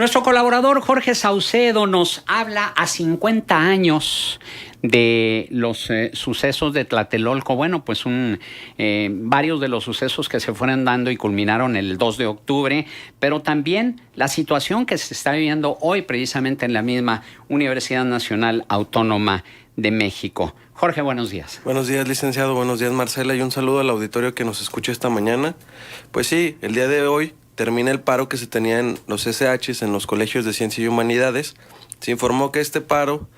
Nuestro colaborador Jorge Saucedo nos habla a 50 años de los sucesos de Tlatelolco. Bueno, pues varios de los sucesos que se fueron dando y culminaron el 2 de octubre, pero también la situación que se está viviendo hoy precisamente en la misma Universidad Nacional Autónoma de México. Jorge, buenos días. Buenos días, licenciado. Buenos días, Marcela. Y un saludo al auditorio que nos escucha esta mañana. Pues sí, el día de hoy termina el paro que se tenía en los SHs, en los colegios de Ciencia y Humanidades. Se informó que este paro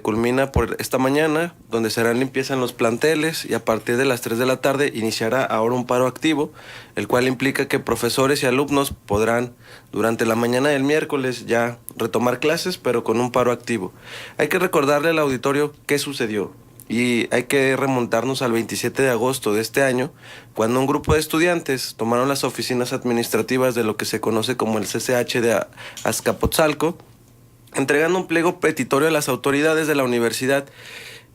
culmina por esta mañana, donde se harán limpieza en los planteles y a partir de las 3 de la tarde iniciará ahora un paro activo, el cual implica que profesores y alumnos podrán durante la mañana del miércoles ya retomar clases, pero con un paro activo. Hay que recordarle al auditorio qué sucedió. Y hay que remontarnos al 27 de agosto de este año, cuando un grupo de estudiantes tomaron las oficinas administrativas de lo que se conoce como el CCH de Azcapotzalco, entregando un pliego petitorio a las autoridades de la universidad.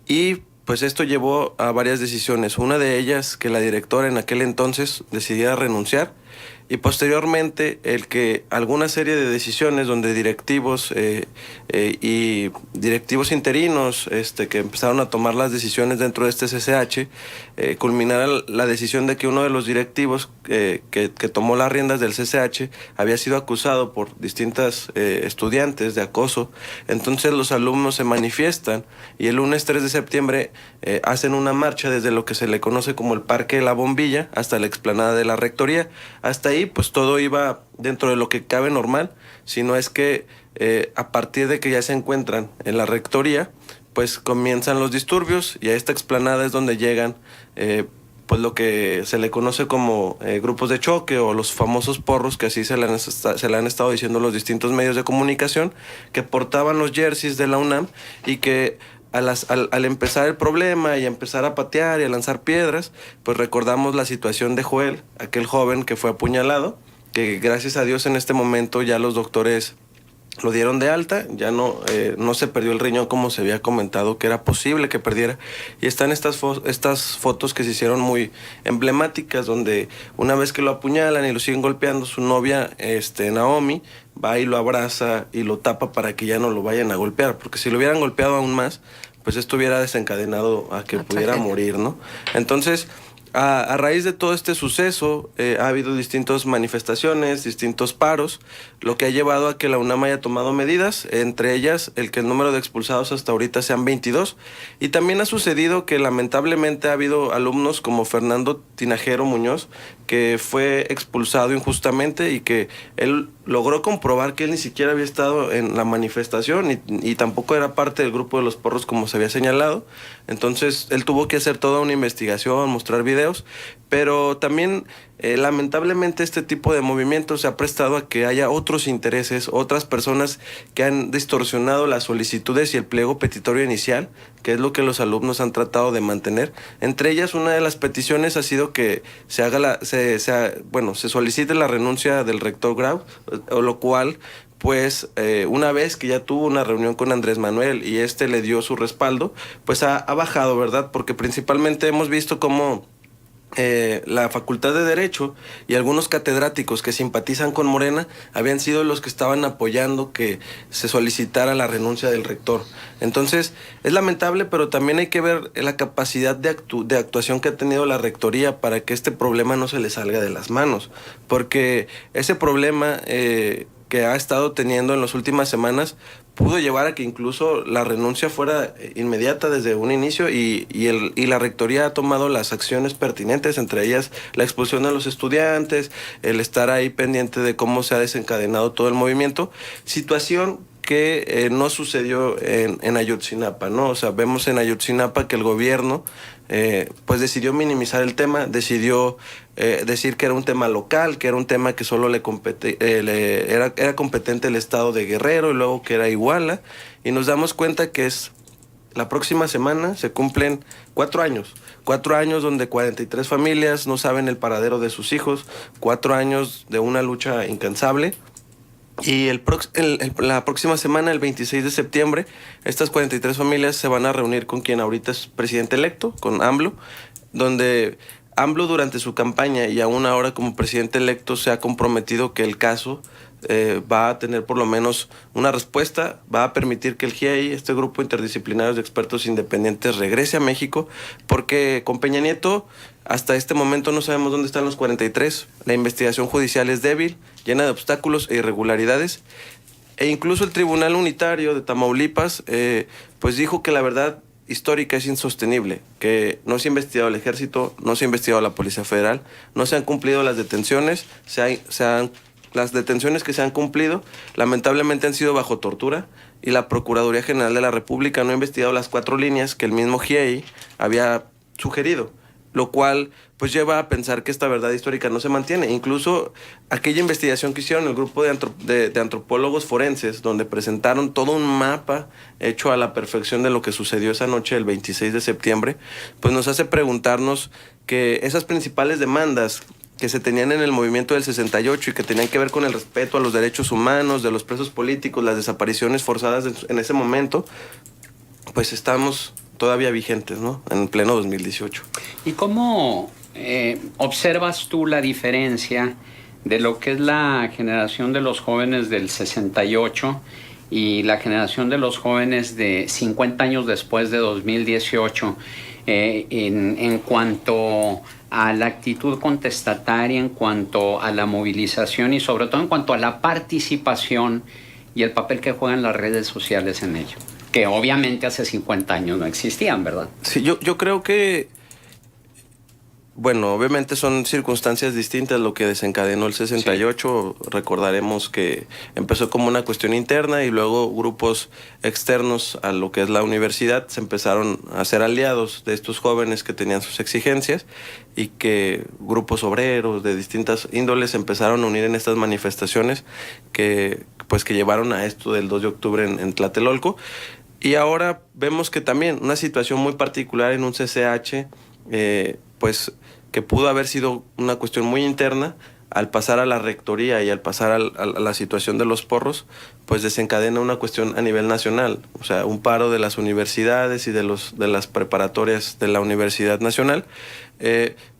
Y pues esto llevó a varias decisiones. Una de ellas, que la directora en aquel entonces decidiera renunciar, y posteriormente el que alguna serie de decisiones donde directivos y directivos interinos que empezaron a tomar las decisiones dentro de este CCH, culminara la decisión de que uno de los directivos que tomó las riendas del CCH había sido acusado por distintas estudiantes de acoso. Entonces los alumnos se manifiestan y el lunes 3 de septiembre hacen una marcha desde lo que se le conoce como el Parque de la Bombilla hasta la explanada de la Rectoría. Hasta ahí pues todo iba dentro de lo que cabe normal, sino es que a partir de que ya se encuentran en la Rectoría, pues comienzan los disturbios y a esta explanada es donde llegan pues lo que se le conoce como grupos de choque o los famosos porros, que así se le han estado diciendo los distintos medios de comunicación, que portaban los jerseys de la UNAM y que al empezar el problema y empezar a patear y a lanzar piedras, pues recordamos la situación de Joel, aquel joven que fue apuñalado, que gracias a Dios en este momento ya los doctores lo dieron de alta, ya no se perdió el riñón como se había comentado que era posible que perdiera. Y están estas fotos que se hicieron muy emblemáticas, donde una vez que lo apuñalan y lo siguen golpeando, su novia, Naomi, va y lo abraza y lo tapa para que ya no lo vayan a golpear, porque si lo hubieran golpeado aún más, pues esto hubiera desencadenado a que pudiera morir, ¿no? Entonces, a raíz de todo este suceso, ha habido distintas manifestaciones, distintos paros, lo que ha llevado a que la UNAM haya tomado medidas, entre ellas el que el número de expulsados hasta ahorita sean 22. Y también ha sucedido que lamentablemente ha habido alumnos como Fernando Tinajero Muñoz, que fue expulsado injustamente y que él logró comprobar que él ni siquiera había estado en la manifestación y tampoco era parte del grupo de los porros como se había señalado. Entonces él tuvo que hacer toda una investigación, mostrar videos, pero también lamentablemente este tipo de movimientos se ha prestado a que haya otros intereses, otras personas que han distorsionado las solicitudes y el pliego petitorio inicial, que es lo que los alumnos han tratado de mantener. Entre ellas, una de las peticiones ha sido que se solicite la renuncia del rector Grau, lo cual pues una vez que ya tuvo una reunión con Andrés Manuel y le dio su respaldo, pues ha bajado, ¿verdad? Porque principalmente hemos visto cómo la Facultad de Derecho y algunos catedráticos que simpatizan con Morena habían sido los que estaban apoyando que se solicitara la renuncia del rector. Entonces, es lamentable, pero también hay que ver la capacidad de actuación que ha tenido la rectoría para que este problema no se le salga de las manos, porque ese problema que ha estado teniendo en las últimas semanas pudo llevar a que incluso la renuncia fuera inmediata desde un inicio y la rectoría ha tomado las acciones pertinentes, entre ellas la expulsión de los estudiantes, el estar ahí pendiente de cómo se ha desencadenado todo el movimiento, situación que no sucedió en Ayotzinapa, ¿no? O sea, vemos en Ayotzinapa que el gobierno pues decidió minimizar el tema, decidió decir que era un tema local, que era un tema que solo era competente el estado de Guerrero y luego que era Iguala, y nos damos cuenta que la próxima semana se cumplen 4 años. 4 años donde 43 familias no saben el paradero de sus hijos, 4 años de una lucha incansable. Y la próxima semana, el 26 de septiembre, estas 43 familias se van a reunir con quien ahorita es presidente electo, con AMLO, donde AMLO durante su campaña y aún ahora como presidente electo se ha comprometido que el caso va a tener por lo menos una respuesta, va a permitir que el GIEI, este grupo interdisciplinario de expertos independientes, regrese a México, porque con Peña Nieto hasta este momento no sabemos dónde están los 43, la investigación judicial es débil, llena de obstáculos e irregularidades, e incluso el Tribunal Unitario de Tamaulipas pues dijo que la verdad histórica es insostenible, que no se ha investigado el Ejército, no se ha investigado la Policía Federal, no se han cumplido las detenciones, las detenciones que se han cumplido lamentablemente han sido bajo tortura, y la Procuraduría General de la República no ha investigado las 4 líneas que el mismo GIEI había sugerido, lo cual pues lleva a pensar que esta verdad histórica no se mantiene. Incluso aquella investigación que hicieron el grupo de antropólogos forenses, donde presentaron todo un mapa hecho a la perfección de lo que sucedió esa noche del 26 de septiembre, pues nos hace preguntarnos que esas principales demandas que se tenían en el movimiento del 68 y que tenían que ver con el respeto a los derechos humanos de los presos políticos, las desapariciones forzadas en ese momento, pues estamos todavía vigentes, ¿no? En pleno 2018. ¿Y cómo observas tú la diferencia de lo que es la generación de los jóvenes del 68 y la generación de los jóvenes de 50 años después de 2018 en cuanto a la actitud contestataria, en cuanto a la movilización y sobre todo en cuanto a la participación y el papel que juegan las redes sociales en ello? Que obviamente hace 50 años no existían, ¿verdad? Sí, yo creo que, bueno, obviamente son circunstancias distintas lo que desencadenó el 68. Sí. Recordaremos que empezó como una cuestión interna y luego grupos externos a lo que es la universidad se empezaron a ser aliados de estos jóvenes que tenían sus exigencias, y que grupos obreros de distintas índoles se empezaron a unir en estas manifestaciones que llevaron a esto del 2 de octubre en Tlatelolco. Y ahora vemos que también una situación muy particular en un CCH, pues que pudo haber sido una cuestión muy interna, al pasar a la rectoría y al pasar a la situación de los porros, pues desencadena una cuestión a nivel nacional. O sea, un paro de las universidades y de las preparatorias de la Universidad Nacional.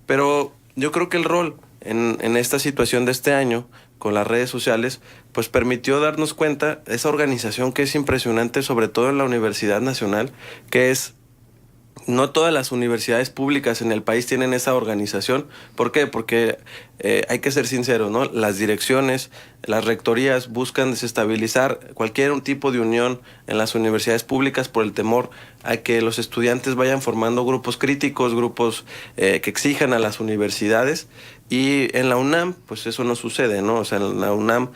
Pero yo creo que el rol en esta situación de este año, con las redes sociales, pues permitió darnos cuenta de esa organización que es impresionante, sobre todo en la Universidad Nacional, que es... No todas las universidades públicas en el país tienen esa organización. ¿Por qué? Porque hay que ser sinceros, ¿no? Las direcciones, las rectorías buscan desestabilizar cualquier tipo de unión en las universidades públicas por el temor a que los estudiantes vayan formando grupos críticos, grupos que exijan a las universidades. Y en la UNAM, pues eso no sucede, ¿no? O sea, en la UNAM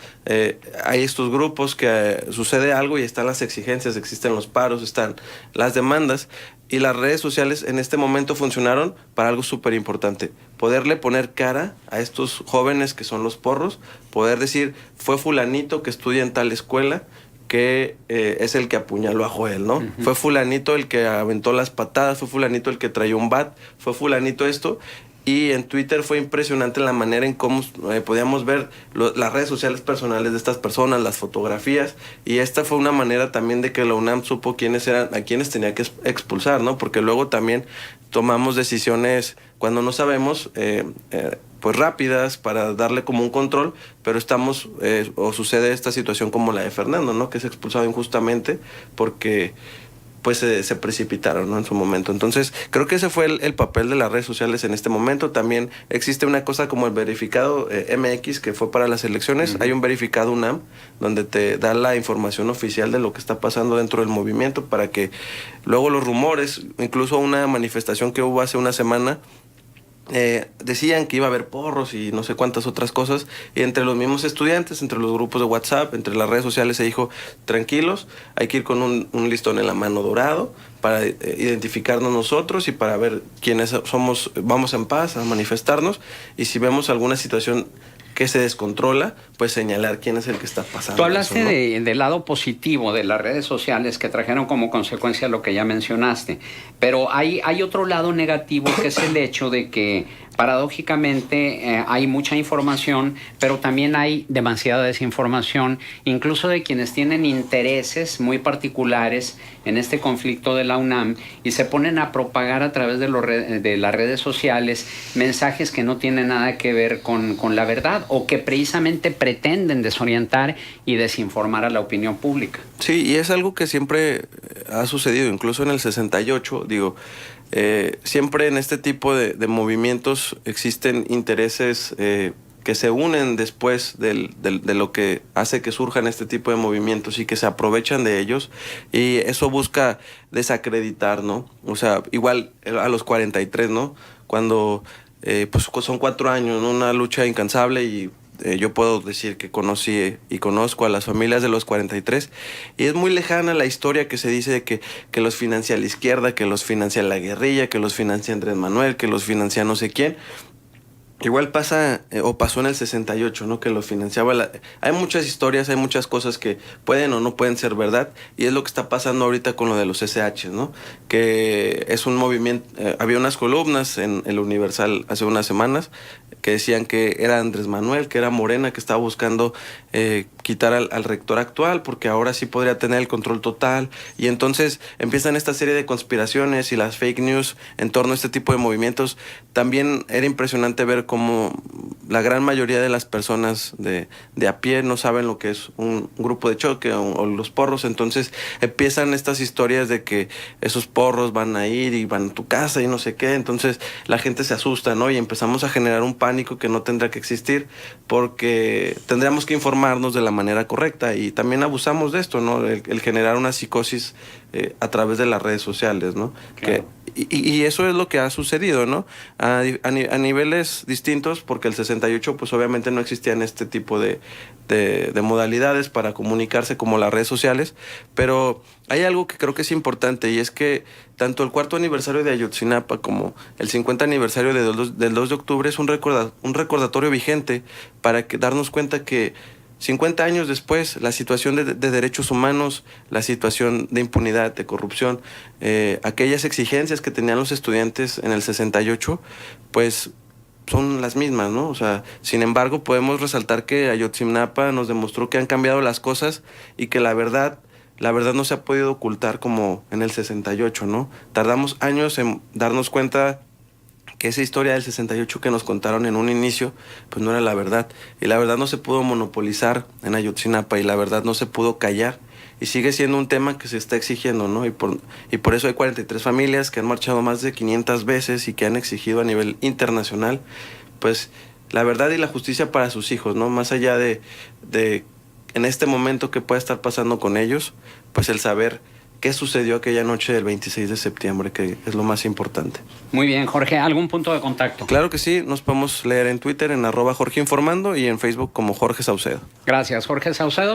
hay estos grupos que sucede algo y están las exigencias, existen los paros, están las demandas, y las redes sociales en este momento funcionaron para algo súper importante: poderle poner cara a estos jóvenes que son los porros, poder decir, fue fulanito que estudia en tal escuela, que es el que apuñaló a Joel, ¿no? Uh-huh. Fue fulanito el que aventó las patadas, fue fulanito el que traía un bat, fue fulanito esto. Y en Twitter fue impresionante la manera en cómo podíamos ver las redes sociales personales de estas personas, las fotografías, y esta fue una manera también de que la UNAM supo quiénes eran, a quiénes tenía que expulsar, ¿no? Porque luego también tomamos decisiones cuando no sabemos, pues rápidas, para darle como un control, pero estamos, o sucede esta situación como la de Fernando, ¿no? Que es expulsado injustamente porque pues se precipitaron, ¿no? En su momento. Entonces, creo que ese fue el papel de las redes sociales en este momento. También existe una cosa como el verificado MX, que fue para las elecciones. Uh-huh. Hay un verificado UNAM, donde te da la información oficial de lo que está pasando dentro del movimiento, para que luego los rumores, incluso una manifestación que hubo hace una semana, decían que iba a haber porros y no sé cuántas otras cosas, y entre los mismos estudiantes, entre los grupos de WhatsApp, entre las redes sociales, se dijo: tranquilos, hay que ir con un listón en la mano dorado para identificarnos nosotros y para ver quiénes somos. Vamos en paz a manifestarnos, y si vemos alguna situación que se descontrola, pues señalar quién es el que está pasando. Tú hablaste eso, ¿no? Del lado positivo de las redes sociales, que trajeron como consecuencia lo que ya mencionaste, pero hay otro lado negativo, que es el hecho de que paradójicamente hay mucha información, pero también hay demasiada desinformación, incluso de quienes tienen intereses muy particulares en este conflicto de la UNAM y se ponen a propagar a través de las redes sociales mensajes que no tienen nada que ver con la verdad o que precisamente pretenden desorientar y desinformar a la opinión pública. Sí, y es algo que siempre ha sucedido, incluso en el 68, digo, siempre en este tipo de movimientos existen intereses que se unen después de lo que hace que surjan este tipo de movimientos y que se aprovechan de ellos, y eso busca desacreditar, ¿no? O sea, igual a los 43, ¿no? Cuando pues son 4 años, ¿no? Una lucha incansable, y yo puedo decir que conocí y conozco a las familias de los 43, y es muy lejana la historia que se dice de que los financia la izquierda, que los financia la guerrilla, que los financia Andrés Manuel, que los financia no sé quién. Igual pasa, o pasó en el 68, ¿no? Que lo financiaba Hay muchas historias, hay muchas cosas que pueden o no pueden ser verdad, y es lo que está pasando ahorita con lo de los SH, ¿no? Que es un movimiento... había unas columnas en el Universal hace unas semanas que decían que era Andrés Manuel, que era Morena, que estaba buscando quitar al rector actual, porque ahora sí podría tener el control total, y entonces empiezan esta serie de conspiraciones y las fake news en torno a este tipo de movimientos. También era impresionante ver cómo la gran mayoría de las personas de a pie no saben lo que es un grupo de choque o los porros. Entonces empiezan estas historias de que esos porros van a ir y van a tu casa y no sé qué. Entonces la gente se asusta, ¿no? Y empezamos a generar un pánico que no tendrá que existir, porque tendríamos que informarnos de la manera correcta, y también abusamos de esto, ¿no? El generar una psicosis a través de las redes sociales, ¿no? Claro. Y eso es lo que ha sucedido, ¿no? A niveles distintos, porque el 68 pues obviamente no existían este tipo de modalidades para comunicarse como las redes sociales, pero hay algo que creo que es importante, y es que tanto el 4º aniversario de Ayotzinapa como el 50 aniversario del 2 de octubre es un recordatorio vigente para darnos cuenta que 50 años después, la situación de derechos humanos, la situación de impunidad, de corrupción, aquellas exigencias que tenían los estudiantes en el 68, pues son las mismas, ¿no? O sea, sin embargo, podemos resaltar que Ayotzinapa nos demostró que han cambiado las cosas y que la verdad no se ha podido ocultar como en el 68, ¿no? Tardamos años en darnos cuenta que esa historia del 68 que nos contaron en un inicio, pues no era la verdad. Y la verdad no se pudo monopolizar en Ayotzinapa, y la verdad no se pudo callar. Y sigue siendo un tema que se está exigiendo, ¿no? Y por eso hay 43 familias que han marchado más de 500 veces y que han exigido a nivel internacional, pues, la verdad y la justicia para sus hijos, ¿no? Más allá de en este momento que pueda estar pasando con ellos, pues el saber qué sucedió aquella noche del 26 de septiembre, que es lo más importante. Muy bien, Jorge, ¿algún punto de contacto? Claro que sí, nos podemos leer en Twitter en @JorgeInformando y en Facebook como Jorge Saucedo. Gracias, Jorge Saucedo.